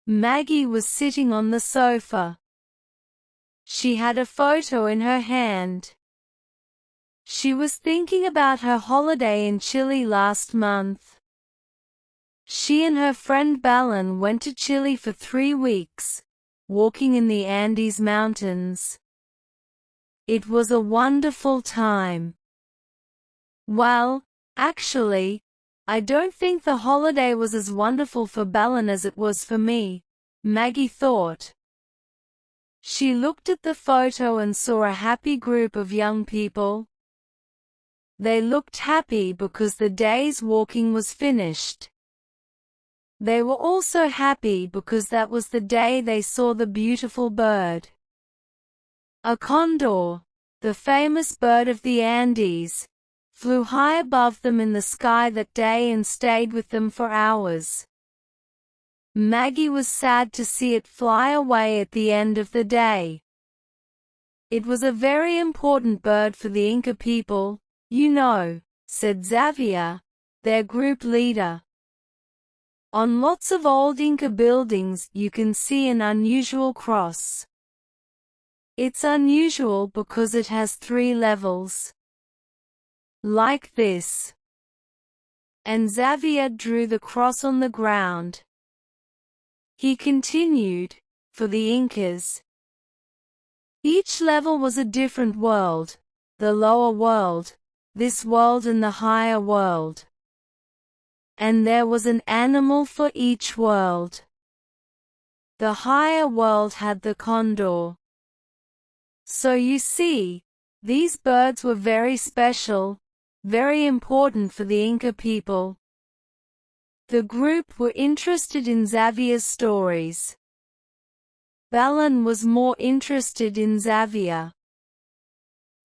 Maggie was sitting on the sofa. She had a photo in her hand. She was thinking about her holiday in Chile last month. She and her friend Balin went to Chile for 3 weeks, walking in the Andes Mountains. It was a wonderful time. Well, actually, I don't think the holiday was as wonderful for Balin as it was for me, Maggie thought. She looked at the photo and saw a happy group of young people. They looked happy because the day's walking was finished. They were also happy because that was the day they saw the beautiful bird. A condor, the famous bird of the Andes, flew high above them in the sky that day and stayed with them for hours. Maggie was sad to see it fly away at the end of the day. It was a very important bird for the Inca people, you know, said Xavier, their group leader. On lots of old Inca buildings you can see an unusual cross. It's unusual because it has 3 levels. Like this. And Xavier drew the cross on the ground. He continued, for the Incas. Each level was a different world, the lower world, this world and the higher world. And there was an animal for each world. The higher world had the condor. So you see, these birds were very special, very important for the Inca people. The group were interested in Xavier's stories. Balin was more interested in Xavier.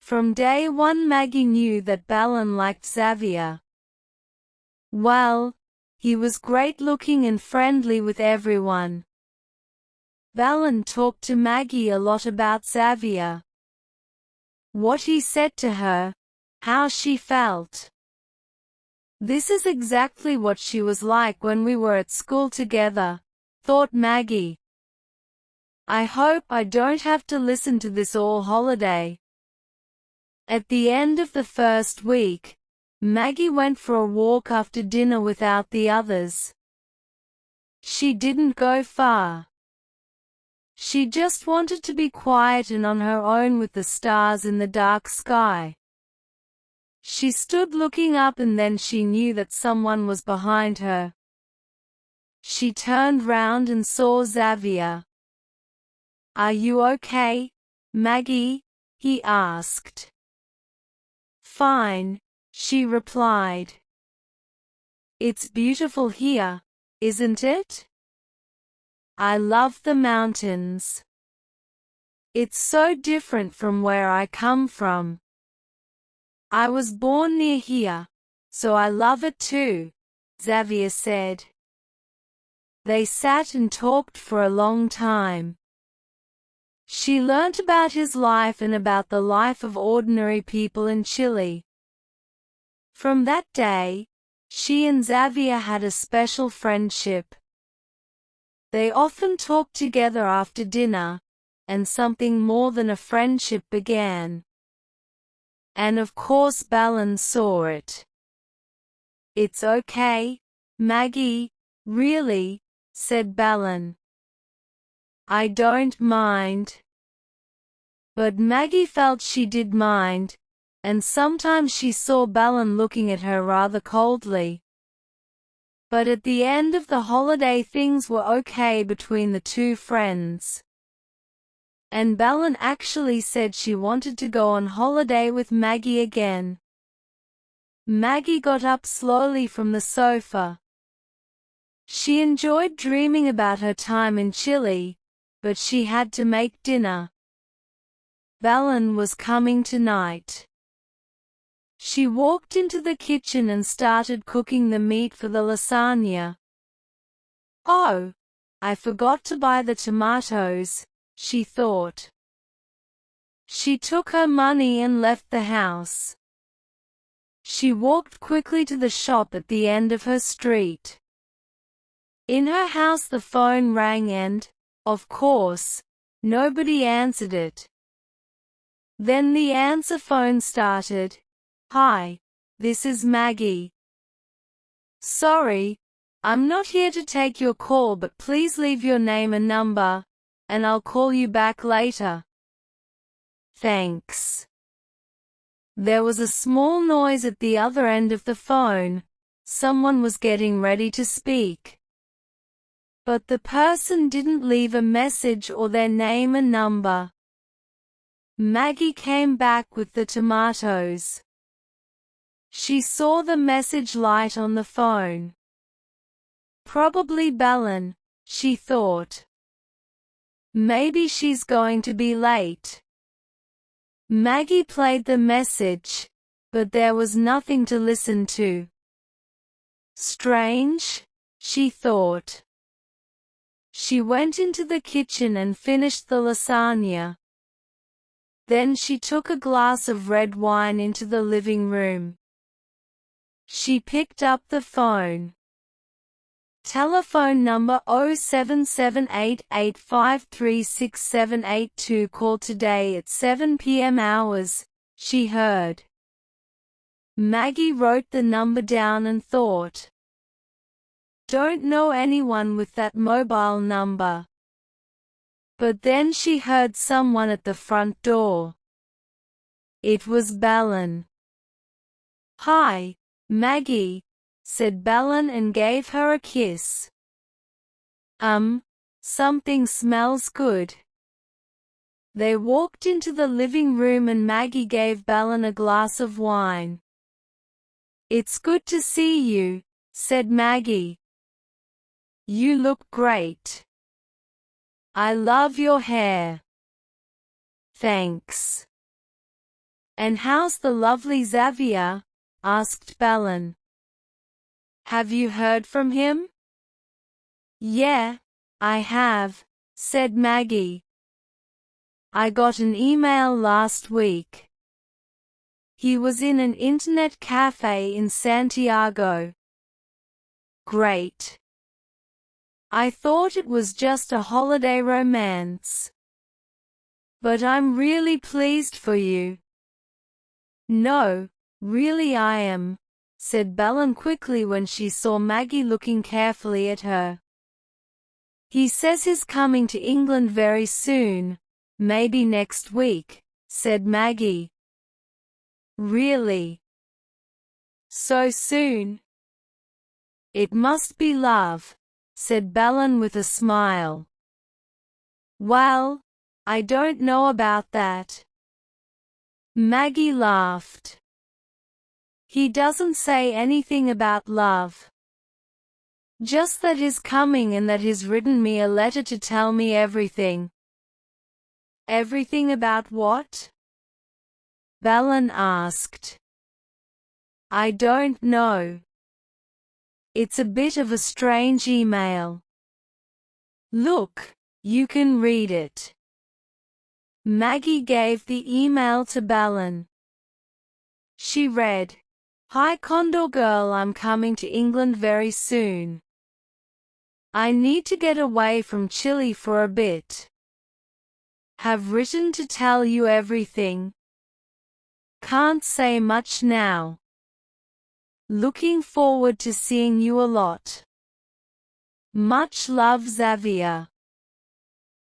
From day one Maggie knew that Balin liked Xavier. Well, he was great-looking and friendly with everyone. Balin talked to Maggie a lot about Xavier. What he said to her, how she felt. This is exactly what she was like when we were at school together, thought Maggie. I hope I don't have to listen to this all holiday. At the end of the first week, Maggie went for a walk after dinner without the others. She didn't go far. She just wanted to be quiet and on her own with the stars in the dark sky. She stood looking up and then she knew that someone was behind her. She turned round and saw Xavier. Are you okay, Maggie? He asked. Fine, she replied. It's beautiful here, isn't it? I love the mountains. It's so different from where I come from. I was born near here, so I love it too, Xavier said. They sat and talked for a long time. She learnt about his life and about the life of ordinary people in Chile. From that day, she and Xavier had a special friendship. They often talked together after dinner, and something more than a friendship began. And of course Balin saw it. It's okay, Maggie, really, said Balin. I don't mind. But Maggie felt she did mind, and sometimes she saw Balin looking at her rather coldly. But at the end of the holiday things were okay between the two friends. And Balin actually said she wanted to go on holiday with Maggie again. Maggie got up slowly from the sofa. She enjoyed dreaming about her time in Chile, but she had to make dinner. Balin was coming tonight. She walked into the kitchen and started cooking the meat for the lasagna. Oh, I forgot to buy the tomatoes, she thought. She took her money and left the house. She walked quickly to the shop at the end of her street. In her house the phone rang and, of course, nobody answered it. Then the answer phone started. "Hi, this is Maggie. Sorry, I'm not here to take your call, but please leave your name and number, and I'll call you back later. Thanks." There was a small noise at the other end of the phone. Someone was getting ready to speak. But the person didn't leave a message or their name and number. Maggie came back with the tomatoes. She saw the message light on the phone. Probably Belen, she thought. Maybe she's going to be late. Maggie played the message, but there was nothing to listen to. Strange, she thought. She went into the kitchen and finished the lasagna. Then she took a glass of red wine into the living room. She picked up the phone. Telephone number 077885367882. Call today at 7 p.m. hours, she heard. Maggie wrote the number down and thought, "Don't know anyone with that mobile number." But then she heard someone at the front door. It was Belen. "Hi, Maggie," said Belen and gave her a kiss. Something smells good." They walked into the living room and Maggie gave Belen a glass of wine. "It's good to see you," said Maggie. "You look great. I love your hair." "Thanks." "And how's the lovely Xavier?" asked Belen. "Have you heard from him?" "Yeah, I have," said Maggie. "I got an email last week. He was in an internet cafe in Santiago." "Great. I thought it was just a holiday romance. But I'm really pleased for you." "No, really I am," said Belen quickly when she saw Maggie looking carefully at her. "He says he's coming to England very soon, maybe next week," said Maggie. "Really? So soon?" "It must be love," said Belen with a smile. "Well, I don't know about that." Maggie laughed. "He doesn't say anything about love. Just that he's coming and that he's written me a letter to tell me everything." "Everything about what?" Belen asked. "I don't know. It's a bit of a strange email. Look, you can read it." Maggie gave the email to Belen. She read, "Hi Condor Girl, I'm coming to England very soon. I need to get away from Chile for a bit. Have written to tell you everything. Can't say much now. Looking forward to seeing you a lot. Much love, Xavier."